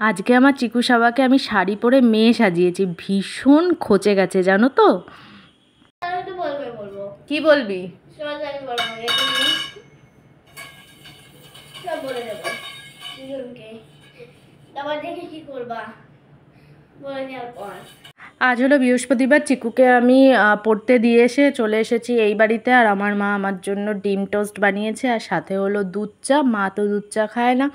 আজকে আমার চিকু সাবাকে আমি শাড়ি পরে মেয়ে সাজিয়েছি, ভীষণ খচে গেছে জানো তো। কি বলবি? কি করবা বলে দেওয়ার পর আজ হলো বৃহস্পতিবার, চিকুকে আমি পড়তে দিয়ে এসে চলে এসেছি এই বাড়িতে। আর আমার মা আমার জন্য ডিম টোস্ট বানিয়েছে, আর সাথে হলো দুধ চা। মা তো দুধ চা খায় না,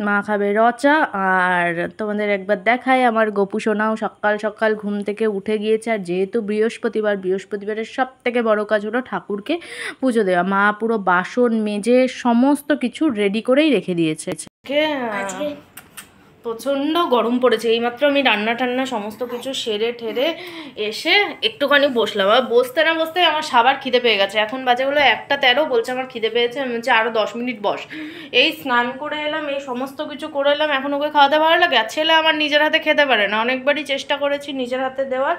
মা খাবে র চা। আর তোমাদের একবার দেখায়, আমার গপু সোনাও সকাল সকাল ঘুম থেকে উঠে গিয়েছে। আর যেহেতু বৃহস্পতিবারের সব থেকে বড়ো কাজ হলো ঠাকুরকে পুজো দেওয়া। মা পুরো বাসন মেজে সমস্ত কিছু রেডি করেই রেখে দিয়েছে। প্রচণ্ড গরম পড়েছে, এইমাত্র আমি রান্না টান্না সমস্ত কিছু সেরে ঠেরে এসে একটুখানি বসলাম। আর বসতে না বসতে আমার সাবার খিদে পেয়ে গেছে। এখন বাজে হলো 1:13, বলছে আমার খিদে পেয়েছে। আমি বলছি আরও 10 মিনিট বস। এই স্নান করে এলাম, এই সমস্ত কিছু করে এলাম, এখন ওকে খাওয়াতে ভালো লাগে। আর ছেলে আমার নিজের হাতে খেতে পারে না, অনেকবারই চেষ্টা করেছি নিজের হাতে দেওয়ার,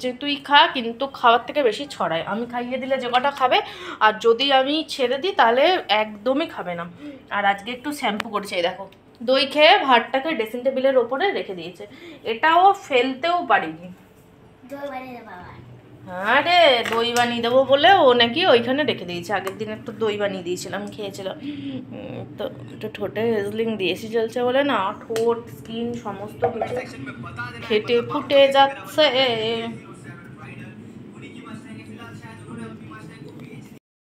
যে তুই খা, কিন্তু খাওয়ার থেকে বেশি ছড়ায়। আমি খাইয়ে দিলে যে কটা খাবে, আর যদি আমি ছেড়ে দিই তাহলে একদমই খাবে না। আর আজকে একটু শ্যাম্পু করেছে, এই দেখো দই খেয়ে ভাতটাকে ড্রেসিং টেবিলের ওপরে রেখে দিয়েছে। এটাও ফেলতেও পারিনি। হ্যাঁ রে, দই বানিয়ে দেবো বলে ও নাকি ওইখানে রেখে দিয়েছে। আগের দিন একটু দই বানিয়ে দিয়েছিলাম, খেয়েছিলাম। তো একটু ঠোঁটে হেজলিং দিয়েছি চলছে বলে না, ঠোঁট স্কিন সমস্ত কিছু ফেটে ফুটে যাচ্ছে।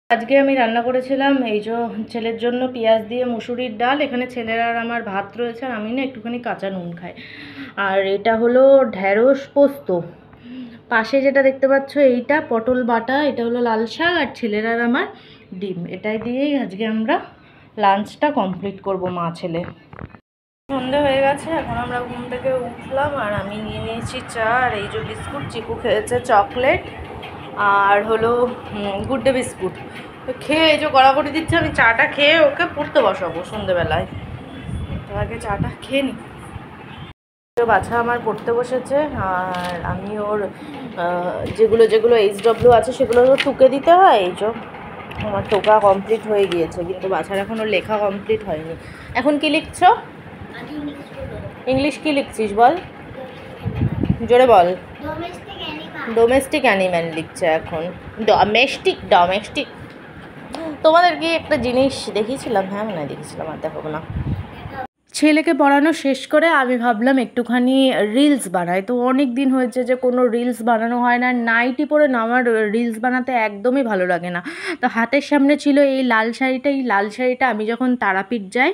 আজকে আমি রান্না করেছিলাম এই যে ছেলের জন্য পেঁয়াজ দিয়ে মুসুরির ডাল। এখানে ছেলের আর আমার ভাত রয়েছে, আর আমি না একটুখানি কাঁচা নুন খাই। আর এটা হলো ঢ্যাঁড়স পোস্ত। পাশে যেটা দেখতে পাচ্ছ এইটা পটল বাটা, এটা হলো লাল শাক, আর ছেলের আর আমার ডিম। এটাই দিয়েই আজকে আমরা লাঞ্চটা কমপ্লিট করব মা ছেলে। সন্ধে হয়ে গেছে, এখন আমরা ঘুম থেকে উঠলাম। আর আমি নিয়ে নিয়েছি চা, আর এই যে বিস্কুট। চিকু খেয়েছে চকলেট আর হলো গুড ডে বিস্কুট। তো খেয়ে এই যে গড়াগড়ি দিচ্ছে, আমি চাটা খেয়ে ওকে পড়তে বসাবো সন্ধেবেলায়। তো আগে চাটা খেয়ে নিই। বাচ্চা আমার পড়তে বসেছে, আর আমি ওর যেগুলো যেগুলো HW আছে সেগুলো তো টুকে দিতে হয়। এই যে আমার টোকা কমপ্লিট হয়ে গিয়েছে, কিন্তু বাচ্চার এখনও লেখা কমপ্লিট হয়নি। এখন কি লিখছ? ইংলিশ কি লিখছিস বল, জোরে বল। ডোমেস্টিক অ্যানিম্যাল লিখছে এখন। ডোমেস্টিক। তোমাদের কি একটা জিনিস দেখিয়েছিলাম? হ্যাঁ মনে হয় দেখিয়েছিলাম, আর দেখাবো না। ছেলেকে পড়ানো শেষ করে আমি ভাবলাম একটুখানি রিলস বানাই। তো অনেক দিন হয়েছে যে কোনো রিলস বানানো হয় না। নাইটি পরে না, আমার রিলস বানাতে একদমই ভালো লাগে না। তো হাতের সামনে ছিল এই লাল শাড়িটা। এই লাল শাড়িটা আমি যখন তারাপীঠ যাই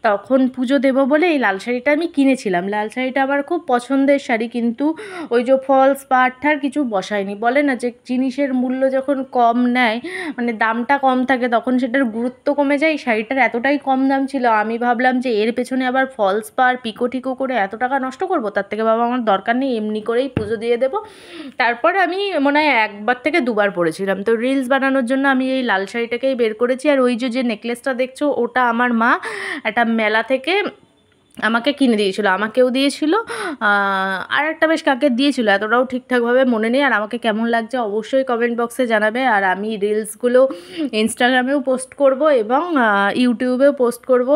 তখন পুজো দেবো বলে এই লাল শাড়িটা আমি কিনেছিলাম। লাল শাড়িটা আমার খুব পছন্দের শাড়ি, কিন্তু ওই যে ফলস পাড় কিছু বসায়নি। বলে না যে জিনিসের মূল্য যখন কম নেয়, মানে দামটা কম থাকে, তখন সেটার গুরুত্ব কমে যায়। শাড়িটার এতটাই কম দাম ছিল, আমি ভাবলাম যে এর পেছনে আবার ফলস পাড় পিকো টিকো করে এত টাকা নষ্ট করব, তার থেকে বাবা আমার দরকার নেই, এমনি করেই পুজো দিয়ে দেবো। তারপর আমি মনে হয় 1বার থেকে 2বার পরেছিলাম। তো রিলস বানানোর জন্য আমি এই লাল শাড়িটাকেই বের করেছি। আর ওই যে নেকলেসটা দেখছো, ওটা আমার মা একটা মেলা থেকে আমাকে কিনে দিয়েছিল, আমাকেও দিয়েছিল, আর একটা বেশ কাকে দিয়েছিল, এতটাও ঠিকঠাকভাবে মনে নেই। আর আমাকে কেমন লাগছে অবশ্যই কমেন্ট বক্সে জানাবে। আর আমি রিলসগুলো ইনস্টাগ্রামেও পোস্ট করব এবং ইউটিউবেও পোস্ট করব,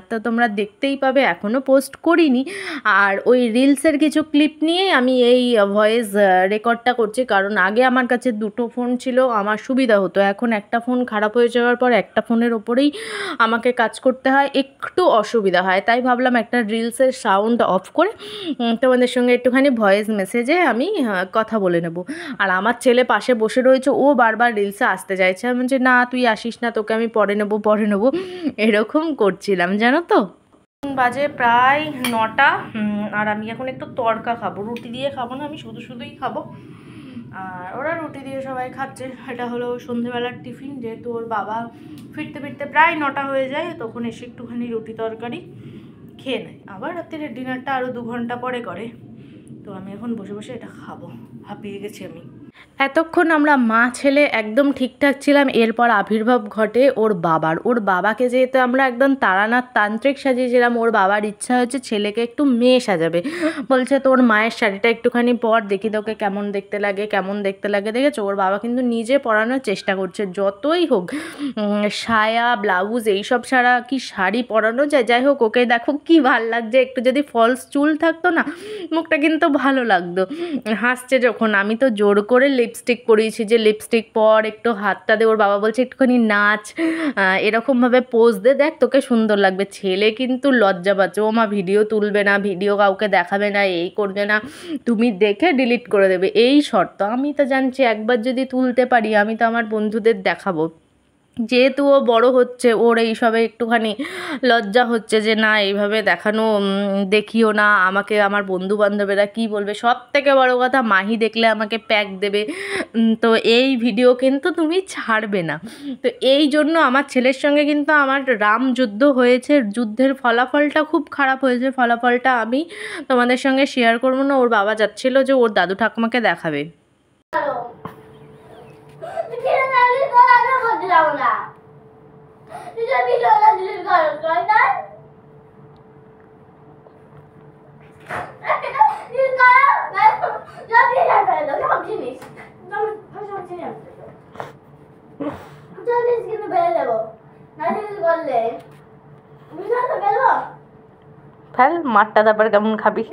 তো তোমরা দেখতেই পাবে। এখনও পোস্ট করিনি। আর ওই রিলসের কিছু ক্লিপ নিয়েই আমি এই ভয়েস রেকর্ডটা করছি, কারণ আগে আমার কাছে 2টো ফোন ছিল, আমার সুবিধা হতো। এখন একটা ফোন খারাপ হয়ে যাওয়ার পর একটা ফোনের ওপরেই আমাকে কাজ করতে হয়, একটু অসুবিধা হয়। তাই ভাবলাম একটা রিলসের সাউন্ড অফ করে তোমাদের সঙ্গে একটুখানি ভয়েস মেসেজে আমি কথা বলে নেব। আর আমার ছেলে পাশে বসে রয়েছে, ও বারবার রিলসে আসতে চাইছে। আমি বলছি না তুই আসিস না, তোকে আমি পরে নেবো এরকম করছিলাম জানো তো। বাজে প্রায় 9টা, আর আমি এখন একটু তড়কা খাবো। রুটি দিয়ে খাবো না, আমি শুধুই খাবো। আর ওরা রুটি দিয়ে সবাই খাচ্ছে। এটা হলো সন্ধেবেলার টিফিন, যেহেতু ওর বাবা ফিরতে ফিরতে প্রায় 9টা হয়ে যায়, তখন এসে একটুখানি রুটি তরকারি খেয়ে নেয়। আবার রাত্রের ডিনারটা আরও 2 ঘন্টা পরে করে। তো আমি এখন বসে বসে এটা খাবো, হাঁপিয়ে গেছি আমি। এতক্ষণ আমরা মা ছেলে একদম ঠিকঠাক ছিলাম, এরপর আবির্ভাব ঘটে ওর বাবার। ওর বাবাকে যেহেতু আমরা একদম তারানাথ তান্ত্রিক সাজিয়েছিলাম, ওর বাবার ইচ্ছা হচ্ছে ছেলেকে একটু মেয়ে সাজাবে। বলছে তোর মায়ের শাড়িটা একটুখানি পর, দেখি তোকে কেমন দেখতে লাগে, কেমন দেখতে লাগে। দেখেছো, ওর বাবা কিন্তু নিজে পরানোর চেষ্টা করছে। যতই হোক সায়া ব্লাউজ এইসব ছাড়া কি শাড়ি পরানো যায়? যাই হোক, ওকে দেখো কি ভাল লাগছে, একটু যদি ফলস চুল থাকতো না মুখটা কিন্তু ভালো লাগতো। হাসছে যখন, আমি তো জোর করে লিপস্টিক পরিয়েছি যে লিপস্টিক পর, একটু হাতটা দে। ওর বাবা বলছে একটুখানি নাচ, এরকমভাবে পোজ দে, দেখ তোকে সুন্দর লাগবে। ছেলে কিন্তু লজ্জা পাচ্ছে, ও মা ভিডিও তুলবে না, ভিডিও কাউকে দেখাবে না, এই করবে না, তুমি দেখে ডিলিট করে দেবে, এই শর্ত। আমি তো জানছি একবার যদি তুলতে পারি আমি তো আমার বন্ধুদের দেখাবো। যেহেতু ও বড় হচ্ছে, ওর এইসবে একটুখানি লজ্জা হচ্ছে যে না এইভাবে দেখানো, দেখিও না আমাকে, আমার বন্ধু বান্ধবেরা কী বলবে। সব থেকে বড় কথা, মাহি দেখলে আমাকে প্যাক দেবে, তো এই ভিডিও কিন্তু তুমি ছাড়বে না। তো এই জন্য আমার ছেলের সঙ্গে কিন্তু আমার রাম যুদ্ধ হয়েছে, যুদ্ধের ফলাফলটা খুব খারাপ হয়েছে। ফলাফলটা আমি তোমাদের সঙ্গে শেয়ার করবো না। ওর বাবা যাচ্ছিল যে ওর দাদু ঠাকুমাকে দেখাবে। ফেল মাঠটা, তারপর কেমন খাবি।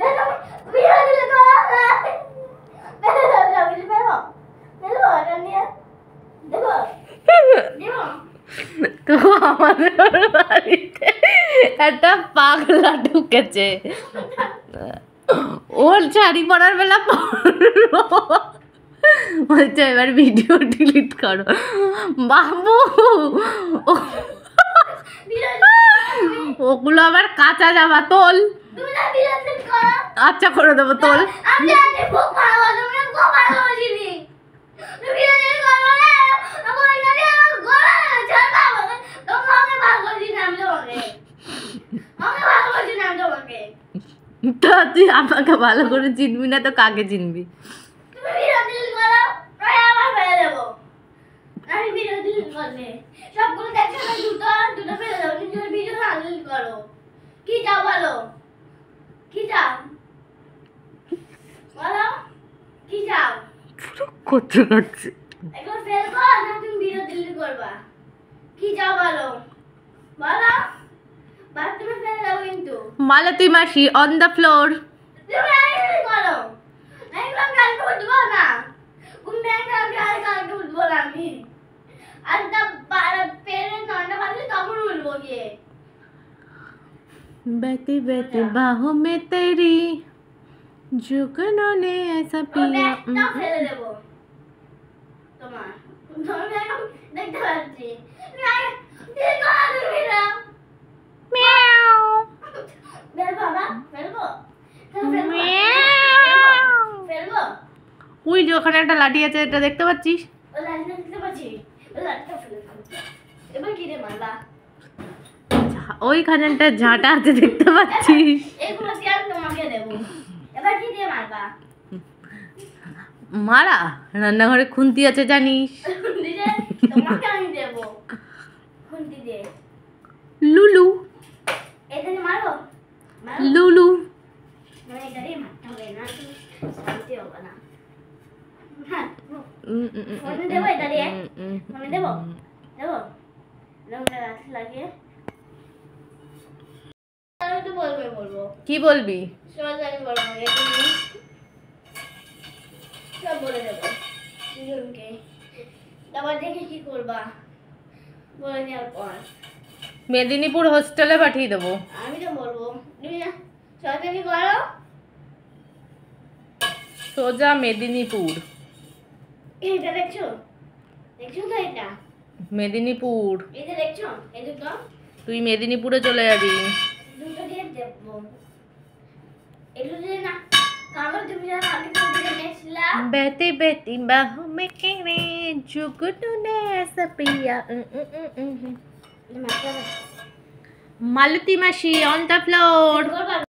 তো আমাদের বাড়িতে একটা পাগলা ঢুকেছে, ওর শাড়ি পরার বেলা বলছে এবার ভিডিও ডিলিট করো। বাবু ওগুলো আবার কাঁচা জামা, তোল। আচ্ছা করে দেবো, তোল। তো তুই আমাকে ভালো করে চিনবি না তো কাকে চিনবি? করছে করছে মালতী মাসি অন দ্য ফ্লোর। बहती बहती बाहों में तेरी जुगनों ने ऐसा पिया। ওই যে ওখানে একটা লাঠি আছে, এটা দেখতে পাচ্ছিস? ওইখানে একটা ঝাঁটা আছে, দেখতে পাচ্ছিস? মারা রান্নাঘরে খুন্তি আছে জানিস? লুলু লুলু কি বলবি? মেদিনীপুর হোস্টেলে পাঠিয়ে দেবো। আমি তো বলবো সোজা মেদিনীপুর। এটা দেখছো, দেখছো তো? এটা মেদিনীপুর। এটা দেখছো? এই দুটো তুই মেদিনীপুরে চলে যাবি। দুটো দিয়ে দেব, এগুলো দিয়ে না কাগজ তুমি যা আগে করে নেছিলা। বেটি বেটি বাহু মে কেনে जुगनू ने ऐसा पिया। মালতী মাসি অন দ্য ফ্লোর।